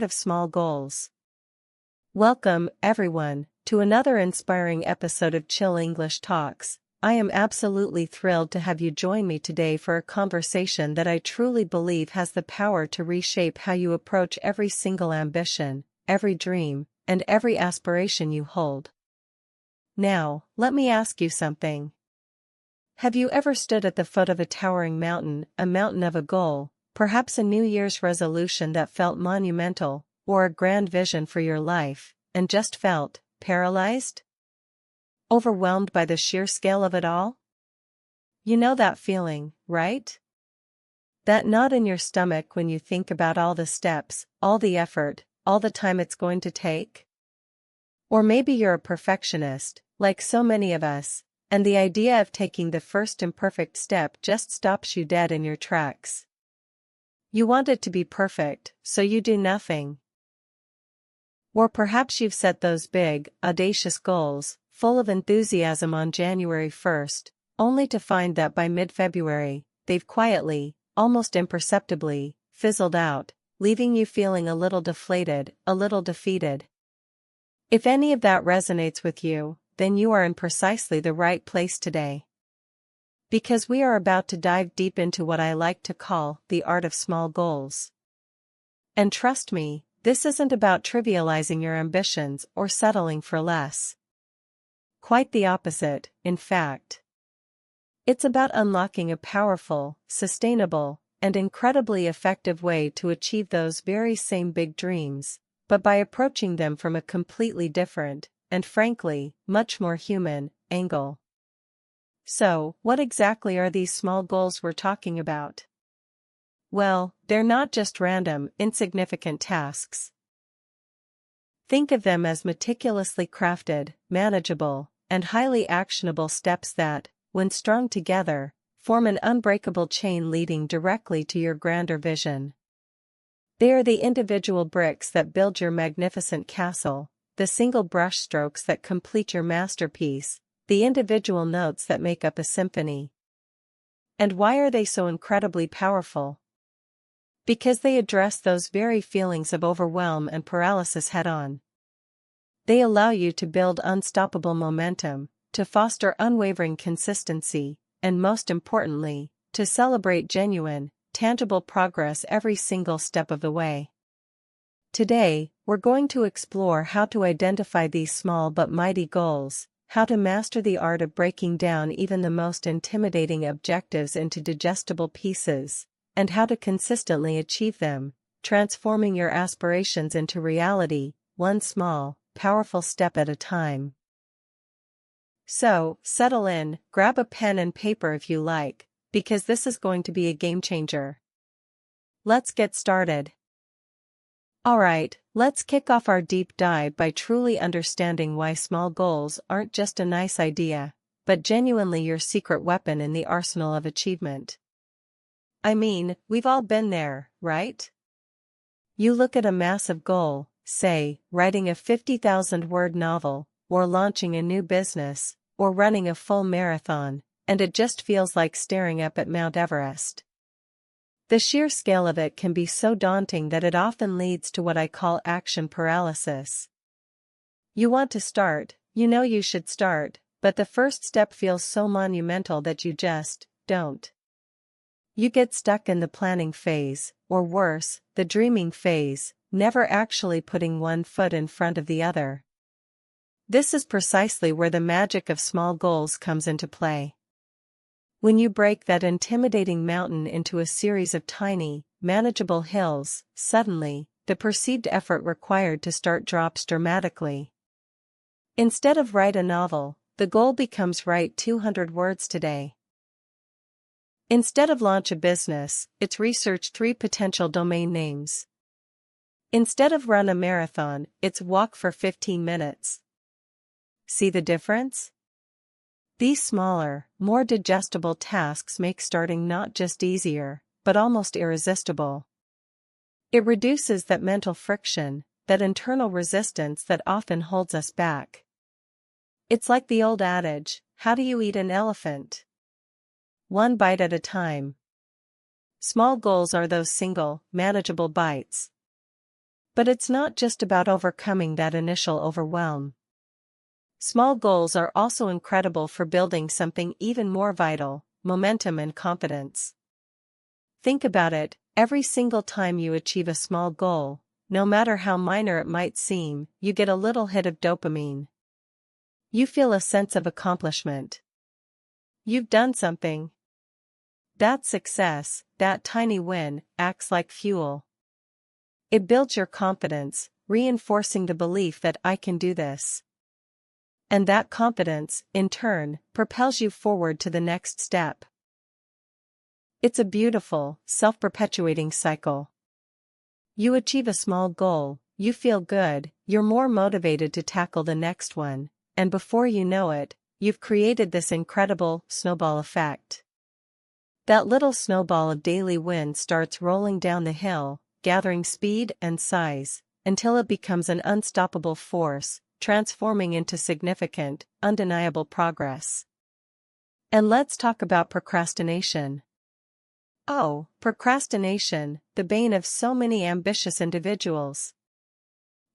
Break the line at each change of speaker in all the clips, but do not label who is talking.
art of small goals. Welcome, everyone, to another inspiring episode of Chill English Talks. I am absolutely thrilled to have you join me today for a conversation that I truly believe has the power to reshape how you approach every single ambition, every dream, and every aspiration you hold. Now, let me ask you something. Have you ever stood at the foot of a towering mountain, a mountain of a goal, perhaps a New Year's resolution that felt monumental, or a grand vision for your life, and just felt paralyzed? Overwhelmed by the sheer scale of it all? You know that feeling, right? That knot in your stomach when you think about all the steps, all the effort, all the time it's going to take? Or maybe you're a perfectionist, like so many of us, and the idea of taking the first imperfect step just stops you dead in your tracks. You want it to be perfect, so you do nothing. Or perhaps you've set those big, audacious goals, full of enthusiasm on January 1st, only to find that by mid-February, they've quietly, almost imperceptibly, fizzled out, leaving you feeling a little deflated, a little defeated. If any of that resonates with you, then you are in precisely the right place today. Because we are about to dive deep into what I like to call the art of small goals. And trust me, this isn't about trivializing your ambitions or settling for less. Quite the opposite, in fact. It's about unlocking a powerful, sustainable, and incredibly effective way to achieve those very same big dreams, but by approaching them from a completely different, and frankly, much more human, angle. So, what exactly are these small goals we're talking about? Well, they're not just random, insignificant tasks. Think of them as meticulously crafted, manageable, and highly actionable steps that, when strung together, form an unbreakable chain leading directly to your grander vision. They are the individual bricks that build your magnificent castle, the single brushstrokes that complete your masterpiece, the individual notes that make up a symphony. And why are they so incredibly powerful? Because they address those very feelings of overwhelm and paralysis head-on. They allow you to build unstoppable momentum, to foster unwavering consistency, and most importantly, to celebrate genuine, tangible progress every single step of the way. Today, we're going to explore how to identify these small but mighty goals, how to master the art of breaking down even the most intimidating objectives into digestible pieces, and how to consistently achieve them, transforming your aspirations into reality, one small, powerful step at a time. So, settle in, grab a pen and paper if you like, because this is going to be a game changer. Let's get started. Alright, let's kick off our deep dive by truly understanding why small goals aren't just a nice idea, but genuinely your secret weapon in the arsenal of achievement. I mean, we've all been there, right? You look at a massive goal, say, writing a 50,000-word novel, or launching a new business, or running a full marathon, and it just feels like staring up at Mount Everest. The sheer scale of it can be so daunting that it often leads to what I call action paralysis. You want to start, you know you should start, but the first step feels so monumental that you just don't. You get stuck in the planning phase, or worse, the dreaming phase, never actually putting one foot in front of the other. This is precisely where the magic of small goals comes into play. When you break that intimidating mountain into a series of tiny, manageable hills, suddenly, the perceived effort required to start drops dramatically. Instead of write a novel, the goal becomes write 200 words today. Instead of launch a business, it's research 3 potential domain names. Instead of run a marathon, it's walk for 15 minutes. See the difference? These smaller, more digestible tasks make starting not just easier, but almost irresistible. It reduces that mental friction, that internal resistance that often holds us back. It's like the old adage, how do you eat an elephant? One bite at a time. Small goals are those single, manageable bites. But it's not just about overcoming that initial overwhelm. Small goals are also incredible for building something even more vital: momentum and confidence. Think about it, every single time you achieve a small goal, no matter how minor it might seem, you get a little hit of dopamine. You feel a sense of accomplishment. You've done something. That success, that tiny win, acts like fuel. It builds your confidence, reinforcing the belief that I can do this. And that confidence, in turn, propels you forward to the next step. It's a beautiful, self-perpetuating cycle. You achieve a small goal, you feel good, you're more motivated to tackle the next one, and before you know it, you've created this incredible snowball effect. That little snowball of daily wins starts rolling down the hill, gathering speed and size, until it becomes an unstoppable force, transforming into significant, undeniable progress. And let's talk about procrastination. Oh, procrastination, the bane of so many ambitious individuals.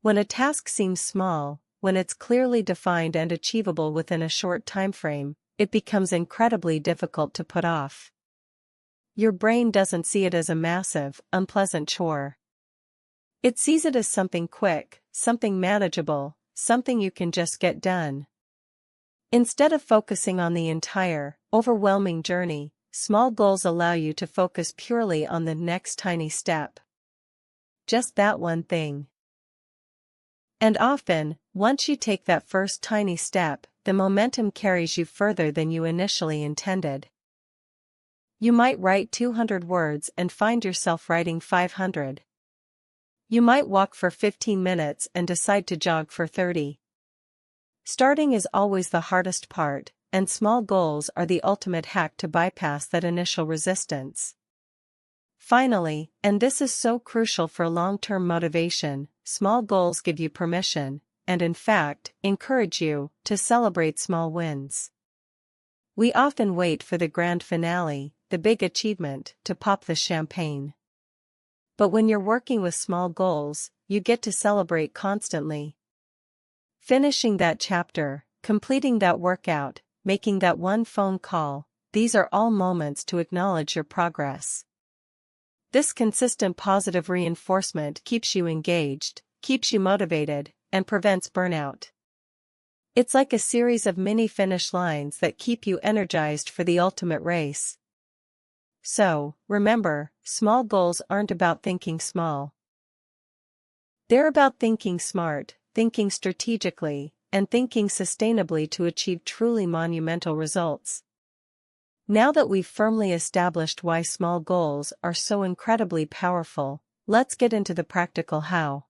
When a task seems small, when it's clearly defined and achievable within a short time frame, it becomes incredibly difficult to put off. Your brain doesn't see it as a massive, unpleasant chore. It sees it as something quick, something manageable, something you can just get done. Instead of focusing on the entire, overwhelming journey, small goals allow you to focus purely on the next tiny step. Just that one thing. And often, once you take that first tiny step, the momentum carries you further than you initially intended. You might write 200 words and find yourself writing 500. You might walk for 15 minutes and decide to jog for 30. Starting is always the hardest part, and small goals are the ultimate hack to bypass that initial resistance. Finally, and this is so crucial for long-term motivation, small goals give you permission, and in fact, encourage you, to celebrate small wins. We often wait for the grand finale, the big achievement, to pop the champagne. But when you're working with small goals, you get to celebrate constantly. Finishing that chapter, completing that workout, making that one phone call, these are all moments to acknowledge your progress. This consistent positive reinforcement keeps you engaged, keeps you motivated, and prevents burnout. It's like a series of mini finish lines that keep you energized for the ultimate race. So, remember, small goals aren't about thinking small. They're about thinking smart, thinking strategically, and thinking sustainably to achieve truly monumental results. Now that we've firmly established why small goals are so incredibly powerful, let's get into the practical how.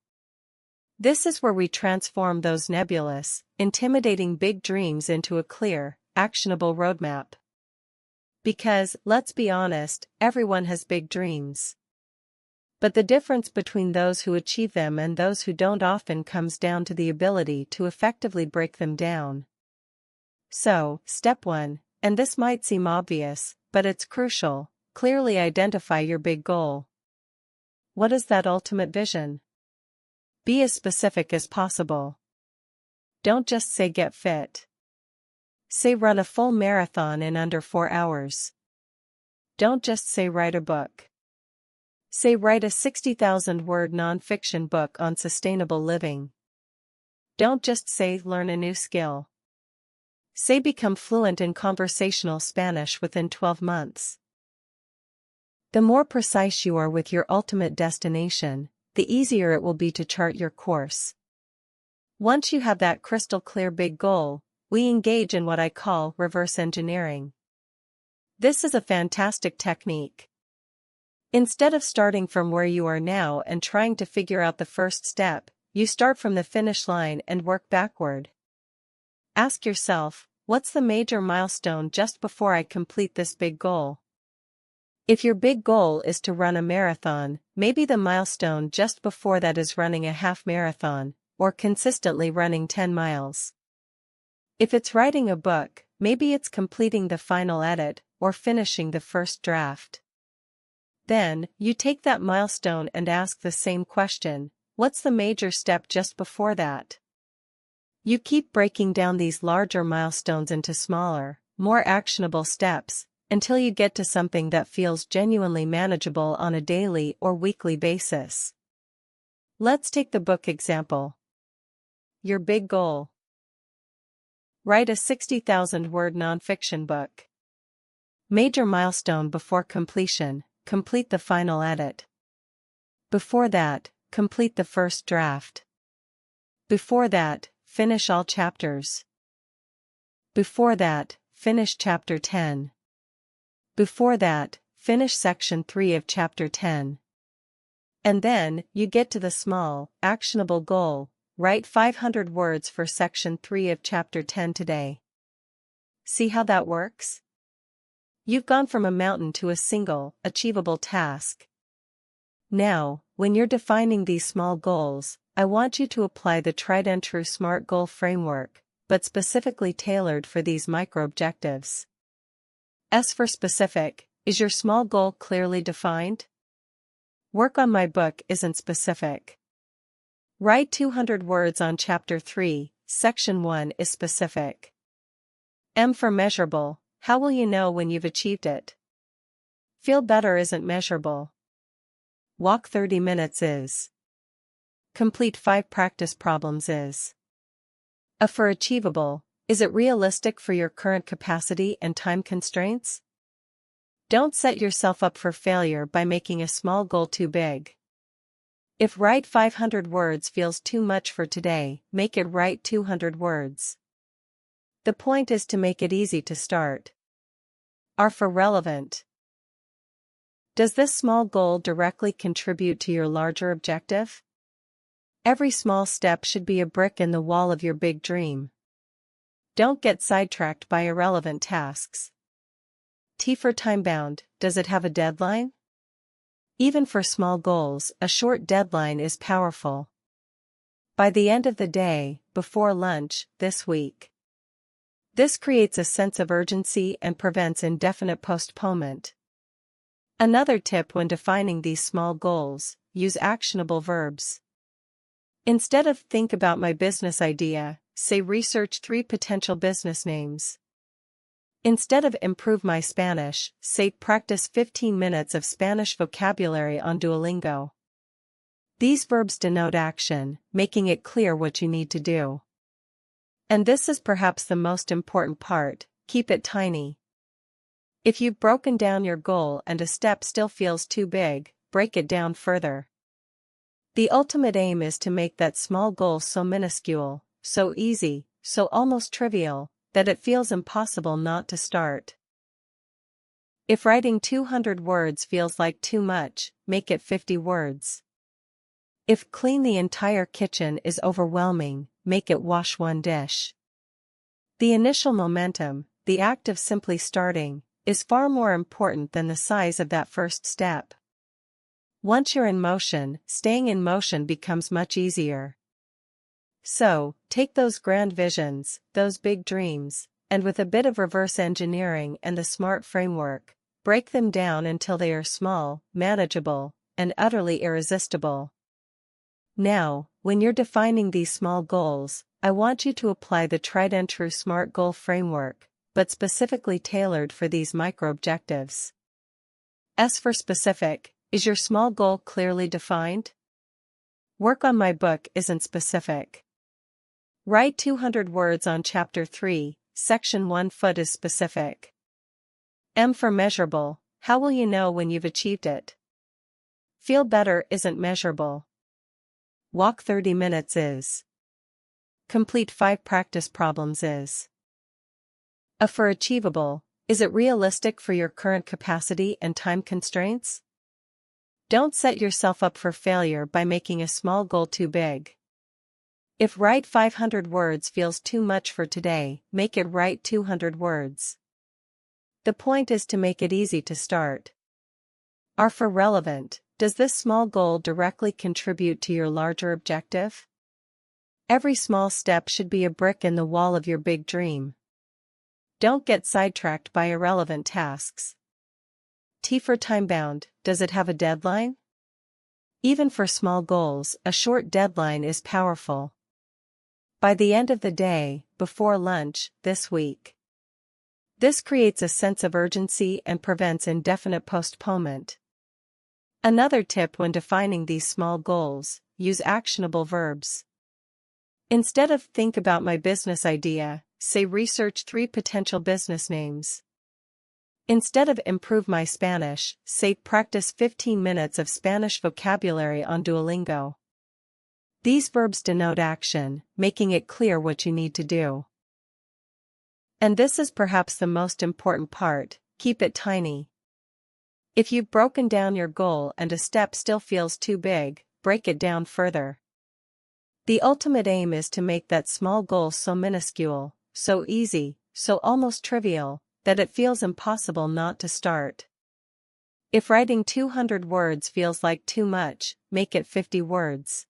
This is where we transform those nebulous, intimidating big dreams into a clear, actionable roadmap. Because, let's be honest, everyone has big dreams. But the difference between those who achieve them and those who don't often comes down to the ability to effectively break them down. So, step 1, and this might seem obvious, but it's crucial: clearly identify your big goal. What is that ultimate vision? Be as specific as possible. Don't just say get fit. Say run a full marathon in under 4 hours. Don't just say write a book. Say write a 60,000-word non-fiction book on sustainable living. Don't just say learn a new skill. Say become fluent in conversational Spanish within 12 months. The more precise you are with your ultimate destination, the easier it will be to chart your course. Once you have that crystal clear big goal, we engage in what I call reverse engineering. This is a fantastic technique. Instead of starting from where you are now and trying to figure out the first step, you start from the finish line and work backward. Ask yourself, what's the major milestone just before I complete this big goal? If your big goal is to run a marathon, maybe the milestone just before that is running a half marathon, or consistently running 10 miles. If it's writing a book, maybe it's completing the final edit, or finishing the first draft. Then, you take that milestone and ask the same question: What's the major step just before that? You keep breaking down these larger milestones into smaller, more actionable steps, until you get to something that feels genuinely manageable on a daily or weekly basis. Let's take the book example. Your big goal. Write a 60,000-word nonfiction book. Major milestone before completion, complete the final edit. Before that, complete the first draft. Before that, finish all chapters. Before that, finish chapter 10. Before that, finish section 3 of chapter 10. And then, you get to the small, actionable goal. Write 500 words for section 3 of chapter 10 today. See how that works? You've gone from a mountain to a single, achievable task. Now, when you're defining these small goals, I want you to apply the tried and true SMART goal framework, but specifically tailored for these micro-objectives. S for specific. Is your small goal clearly defined? Work on my book isn't specific. Write 200 words on chapter 3, section 1 is specific. M for measurable. How will you know when you've achieved it? Feel better isn't measurable. Walk 30 minutes is. Complete 5 practice problems is. A for achievable. Is it realistic for your current capacity and time constraints? Don't set yourself up for failure by making a small goal too big. If write 500 words feels too much for today, make it write 200 words. The point is to make it easy to start. R for relevant. Does this small goal directly contribute to your larger objective? Every small step should be a brick in the wall of your big dream. Don't get sidetracked by irrelevant tasks. T for time-bound. Does it have a deadline? Even for small goals, a short deadline is powerful. By the end of the day, before lunch, this week. This creates a sense of urgency and prevents indefinite postponement. Another tip when defining these small goals, use actionable verbs. Instead of think about my business idea, say research 3 potential business names. Instead of improve my Spanish, say practice 15 minutes of Spanish vocabulary on Duolingo. These verbs denote action, making it clear what you need to do. And this is perhaps the most important part, keep it tiny. If you've broken down your goal and a step still feels too big, break it down further. The ultimate aim is to make that small goal so minuscule, so easy, so almost trivial, that it feels impossible not to start. If writing 200 words feels like too much, make it 50 words. If clean the entire kitchen is overwhelming, make it wash 1 dish. The initial momentum, the act of simply starting, is far more important than the size of that first step. Once you're in motion, staying in motion becomes much easier. So, take those grand visions, those big dreams, and with a bit of reverse engineering and the SMART framework, break them down until they are small, manageable, and utterly irresistible. Now, when you're defining these small goals, I want you to apply the tried and true SMART goal framework, but specifically tailored for these micro-objectives. S for specific. Is your small goal clearly defined? Work on my book isn't specific. Write 200 words on chapter 3, section 1 foot is specific. M for measurable. How will you know when you've achieved it? Feel better isn't measurable. Walk 30 minutes is. Complete 5 practice problems is. A for achievable. Is it realistic for your current capacity and time constraints? Don't set yourself up for failure by making a small goal too big. If write 500 words feels too much for today, make it write 200 words. The point is to make it easy to start. R for relevant. Does this small goal directly contribute to your larger objective? Every small step should be a brick in the wall of your big dream. Don't get sidetracked by irrelevant tasks. T for time-bound. Does it have a deadline? Even for small goals, a short deadline is powerful. By the end of the day, before lunch, this week. This creates a sense of urgency and prevents indefinite postponement. Another tip when defining these small goals, use actionable verbs. Instead of think about my business idea, say research 3 potential business names. Instead of improve my Spanish, say practice 15 minutes of Spanish vocabulary on Duolingo. These verbs denote action, making it clear what you need to do. And this is perhaps the most important part, keep it tiny. If you've broken down your goal and a step still feels too big, break it down further. The ultimate aim is to make that small goal so minuscule, so easy, so almost trivial, that it feels impossible not to start. If writing 200 words feels like too much, make it 50 words.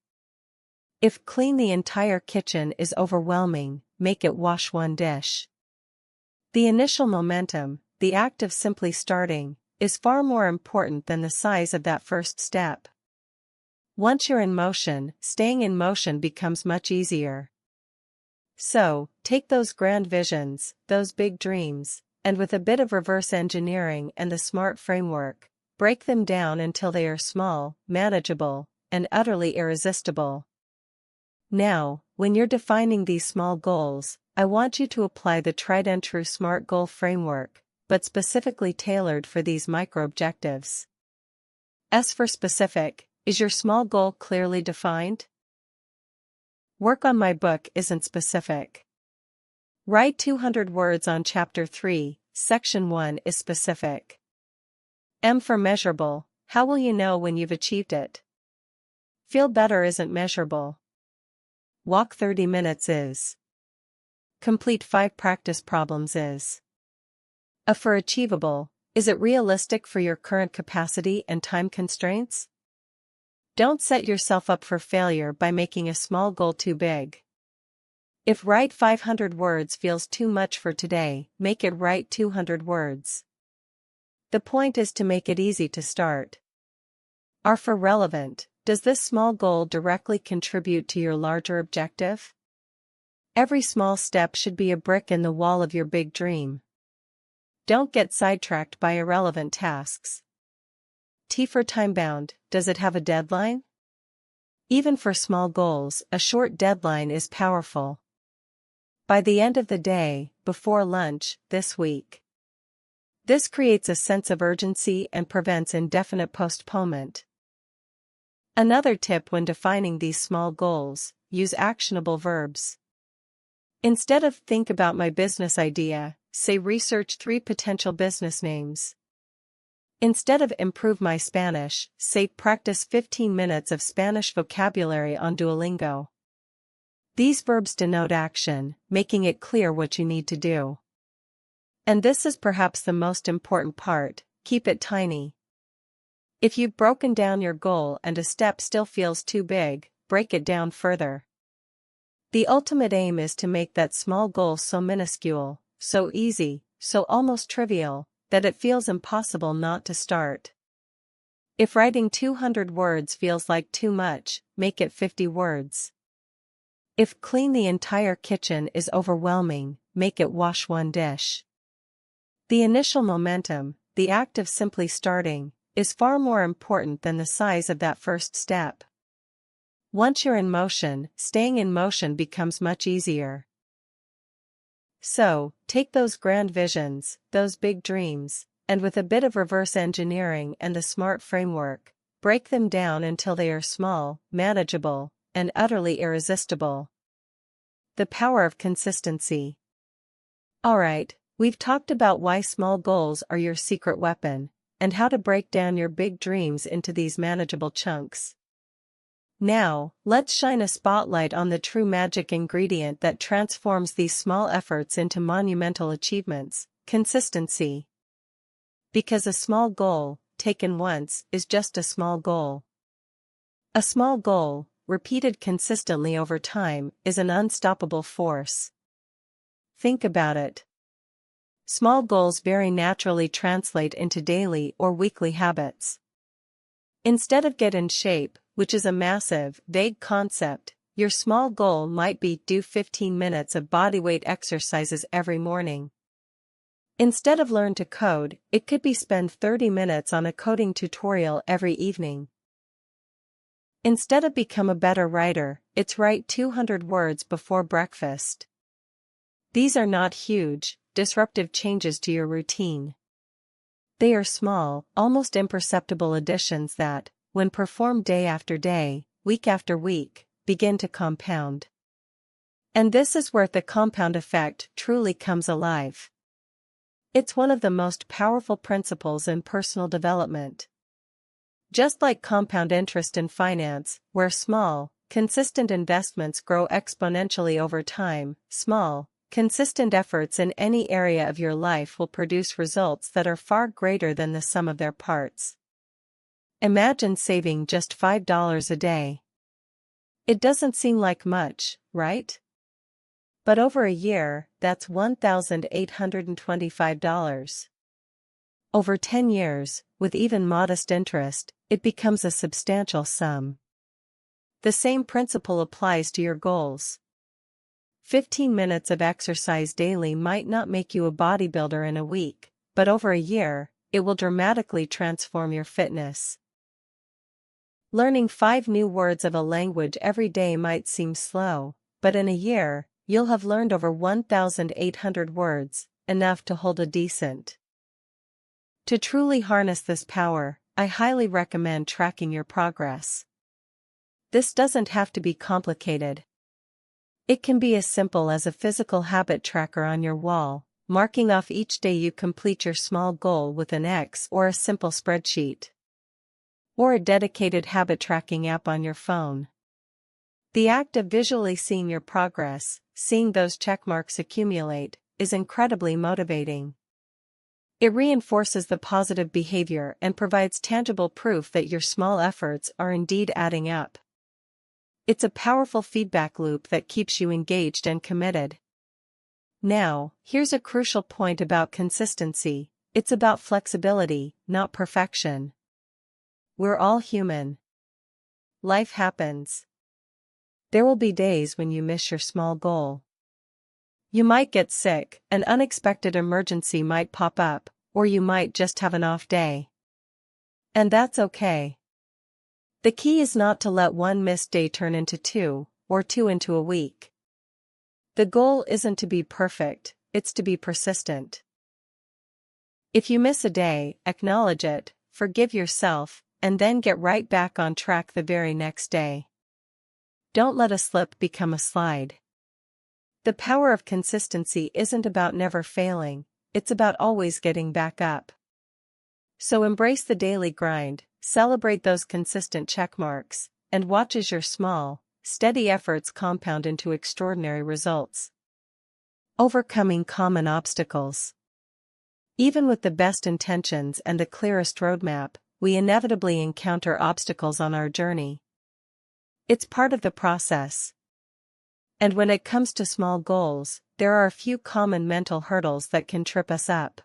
If clean the entire kitchen is overwhelming, make it wash 1 dish. The initial momentum, the act of simply starting, is far more important than the size of that first step. Once you're in motion, staying in motion becomes much easier. So, take those grand visions, those big dreams, and with a bit of reverse engineering and the SMART framework, break them down until they are small, manageable, and utterly irresistible. Now, when you're defining these small goals, I want you to apply the tried and true SMART goal framework, but specifically tailored for these micro-objectives. S for specific, is your small goal clearly defined? Work on my book isn't specific. Write 200 words on Chapter 3, Section 1 is specific. M for measurable, how will you know when you've achieved it? Feel better isn't measurable. Walk 30 minutes is. Complete 5 practice problems is. A for achievable, is it realistic for your current capacity and time constraints? Don't set yourself up for failure by making a small goal too big. If write 500 words feels too much for today, make it write 200 words. The point is to make it easy to start. R for relevant, does this small goal directly contribute to your larger objective? Every small step should be a brick in the wall of your big dream. Don't get sidetracked by irrelevant tasks. T for time-bound, does it have a deadline? Even for small goals, a short deadline is powerful. By the end of the day, before lunch, this week. This creates a sense of urgency and prevents indefinite postponement. Another tip when defining these small goals, use actionable verbs. Instead of think about my business idea, say research 3 potential business names. Instead of improve my Spanish, say practice 15 minutes of Spanish vocabulary on Duolingo. These verbs denote action, making it clear what you need to do. And this is perhaps the most important part, keep it tiny. If you've broken down your goal and a step still feels too big, break it down further. The ultimate aim is to make that small goal so minuscule, so easy, so almost trivial, that it feels impossible not to start. If writing 200 words feels like too much, make it 50 words. If clean the entire kitchen is overwhelming, make it wash 1 dish. The initial momentum, the act of simply starting, is far more important than the size of that first step. Once you're in motion, staying in motion becomes much easier. So, take those grand visions, those big dreams, and with a bit of reverse engineering and the SMART framework, break them down until they are small, manageable, and utterly irresistible. The power of consistency. Alright, we've talked about why small goals are your secret weapon, and how to break down your big dreams into these manageable chunks. Now, let's shine a spotlight on the true magic ingredient that transforms these small efforts into monumental achievements, consistency. Because a small goal, taken once, is just a small goal. A small goal, repeated consistently over time, is an unstoppable force. Think about it. Small goals very naturally translate into daily or weekly habits. Instead of get in shape, which is a massive, vague concept, your small goal might be do 15 minutes of bodyweight exercises every morning. Instead of learn to code, it could be spend 30 minutes on a coding tutorial every evening. Instead of become a better writer, it's write 200 words before breakfast. These are not huge, disruptive changes to your routine. They are small, almost imperceptible additions that, when performed day after day, week after week, begin to compound. And this is where the compound effect truly comes alive. It's one of the most powerful principles in personal development. Just like compound interest in finance, where small, consistent investments grow exponentially over time, small, consistent efforts in any area of your life will produce results that are far greater than the sum of their parts. Imagine saving just $5 a day. It doesn't seem like much, right? But over a year, that's $1,825. Over 10 years, with even modest interest, it becomes a substantial sum. The same principle applies to your goals. 15 minutes of exercise daily might not make you a bodybuilder in a week, but over a year, it will dramatically transform your fitness. Learning 5 new words of a language every day might seem slow, but in a year, you'll have learned over 1,800 words, enough to hold a decent. To truly harness this power, I highly recommend tracking your progress. This doesn't have to be complicated. It can be as simple as a physical habit tracker on your wall, marking off each day you complete your small goal with an X or a simple spreadsheet. Or a dedicated habit tracking app on your phone. The act of visually seeing your progress, seeing those checkmarks accumulate, is incredibly motivating. It reinforces the positive behavior and provides tangible proof that your small efforts are indeed adding up. It's a powerful feedback loop that keeps you engaged and committed. Now, here's a crucial point about consistency. It's about flexibility, not perfection. We're all human. Life happens. There will be days when you miss your small goal. You might get sick, an unexpected emergency might pop up, or you might just have an off day. And that's okay. The key is not to let one missed day turn into 2, or 2 into a week. The goal isn't to be perfect, it's to be persistent. If you miss a day, acknowledge it, forgive yourself, and then get right back on track the very next day. Don't let a slip become a slide. The power of consistency isn't about never failing, it's about always getting back up. So embrace the daily grind, celebrate those consistent checkmarks, and watch as your small, steady efforts compound into extraordinary results. Overcoming common obstacles. Even with the best intentions and the clearest roadmap, we inevitably encounter obstacles on our journey. It's part of the process. And when it comes to small goals, there are a few common mental hurdles that can trip us up.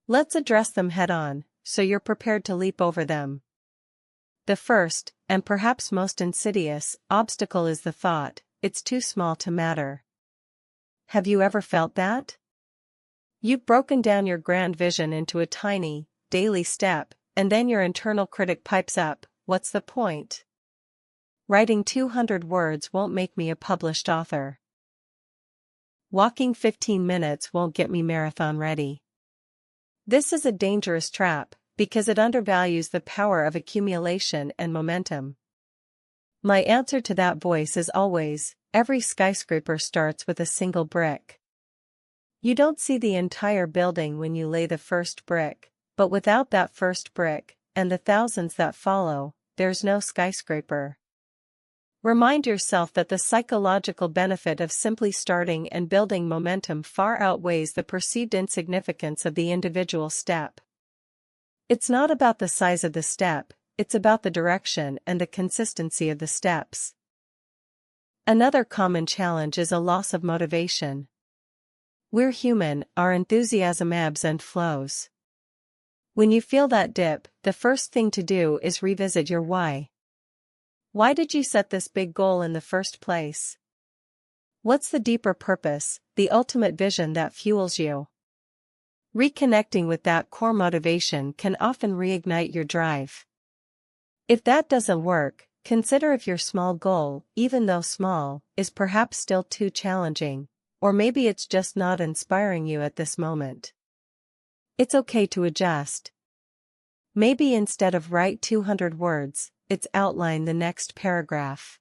Let's address them head-on, so you're prepared to leap over them. The first, and perhaps most insidious, obstacle is the thought, it's too small to matter. Have you ever felt that? You've broken down your grand vision into a tiny, daily step, and then your internal critic pipes up, what's the point? Writing 200 words won't make me a published author. Walking 15 minutes won't get me marathon ready. This is a dangerous trap, because it undervalues the power of accumulation and momentum. My answer to that voice is always, every skyscraper starts with a single brick. You don't see the entire building when you lay the first brick, but without that first brick, and the thousands that follow, there's no skyscraper. Remind yourself that the psychological benefit of simply starting and building momentum far outweighs the perceived insignificance of the individual step. It's not about the size of the step, it's about the direction and the consistency of the steps. Another common challenge is a loss of motivation. We're human, our enthusiasm ebbs and flows. When you feel that dip, the first thing to do is revisit your why. Why did you set this big goal in the first place? What's the deeper purpose, the ultimate vision that fuels you? Reconnecting with that core motivation can often reignite your drive. If that doesn't work, consider if your small goal, even though small, is perhaps still too challenging, or maybe it's just not inspiring you at this moment. It's okay to adjust. Maybe instead of write 200 words, it's outline the next paragraph.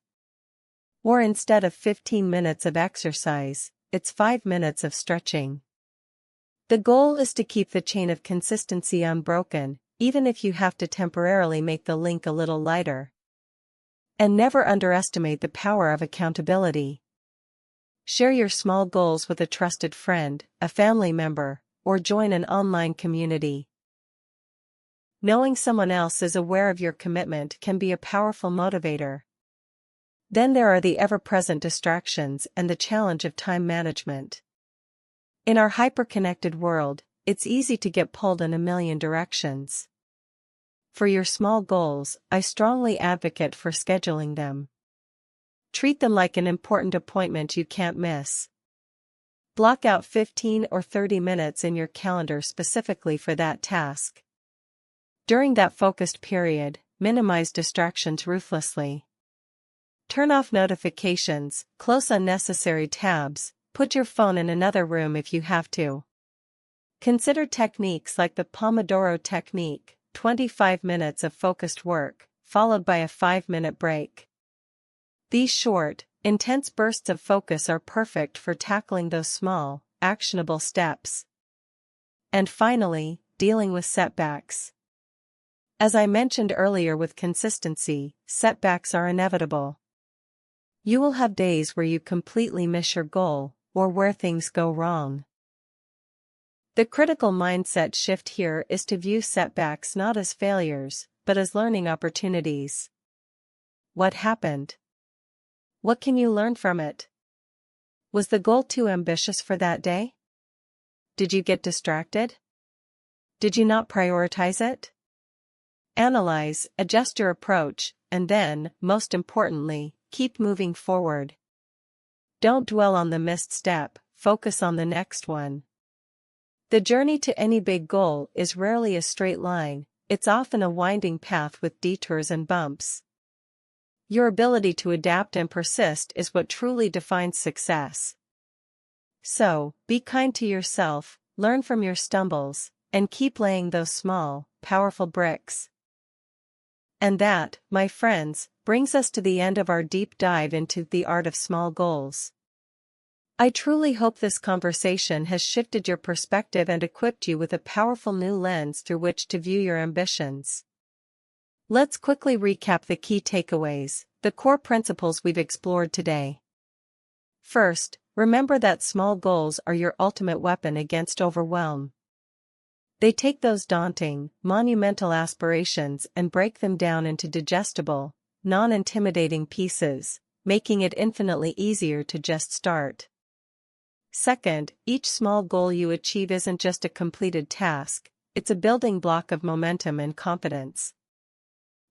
Or instead of 15 minutes of exercise, it's 5 minutes of stretching. The goal is to keep the chain of consistency unbroken, even if you have to temporarily make the link a little lighter. And never underestimate the power of accountability. Share your small goals with a trusted friend, a family member, or join an online community. Knowing someone else is aware of your commitment can be a powerful motivator. Then there are the ever-present distractions and the challenge of time management. In our hyper-connected world, it's easy to get pulled in a million directions. For your small goals, I strongly advocate for scheduling them. Treat them like an important appointment you can't miss. Block out 15 or 30 minutes in your calendar specifically for that task. During that focused period, minimize distractions ruthlessly. Turn off notifications, close unnecessary tabs, put your phone in another room if you have to. Consider techniques like the Pomodoro technique, 25 minutes of focused work, followed by a 5-minute break. These short, intense bursts of focus are perfect for tackling those small, actionable steps. And finally, dealing with setbacks. As I mentioned earlier, with consistency, setbacks are inevitable. You will have days where you completely miss your goal, or where things go wrong. The critical mindset shift here is to view setbacks not as failures, but as learning opportunities. What happened? What can you learn from it? Was the goal too ambitious for that day? Did you get distracted? Did you not prioritize it? Analyze, adjust your approach, and then, most importantly, keep moving forward. Don't dwell on the missed step, focus on the next one. The journey to any big goal is rarely a straight line, it's often a winding path with detours and bumps. Your ability to adapt and persist is what truly defines success. So, be kind to yourself, learn from your stumbles, and keep laying those small, powerful bricks. And that, my friends, brings us to the end of our deep dive into the art of small goals. I truly hope this conversation has shifted your perspective and equipped you with a powerful new lens through which to view your ambitions. Let's quickly recap the key takeaways, the core principles we've explored today. First, remember that small goals are your ultimate weapon against overwhelm. They take those daunting, monumental aspirations and break them down into digestible, non-intimidating pieces, making it infinitely easier to just start. Second, each small goal you achieve isn't just a completed task, it's a building block of momentum and confidence.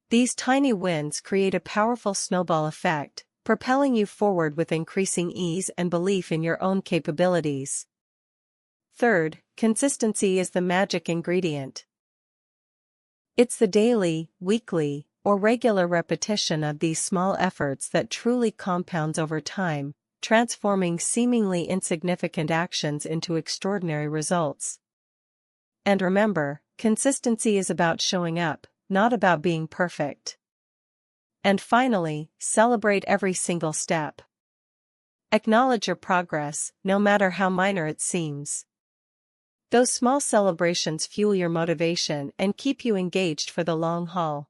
These tiny wins create a powerful snowball effect, propelling you forward with increasing ease and belief in your own capabilities. Third, consistency is the magic ingredient. It's the daily, weekly, or regular repetition of these small efforts that truly compounds over time, transforming seemingly insignificant actions into extraordinary results. And remember, consistency is about showing up, not about being perfect. And finally, celebrate every single step. Acknowledge your progress, no matter how minor it seems. Those small celebrations fuel your motivation and keep you engaged for the long haul.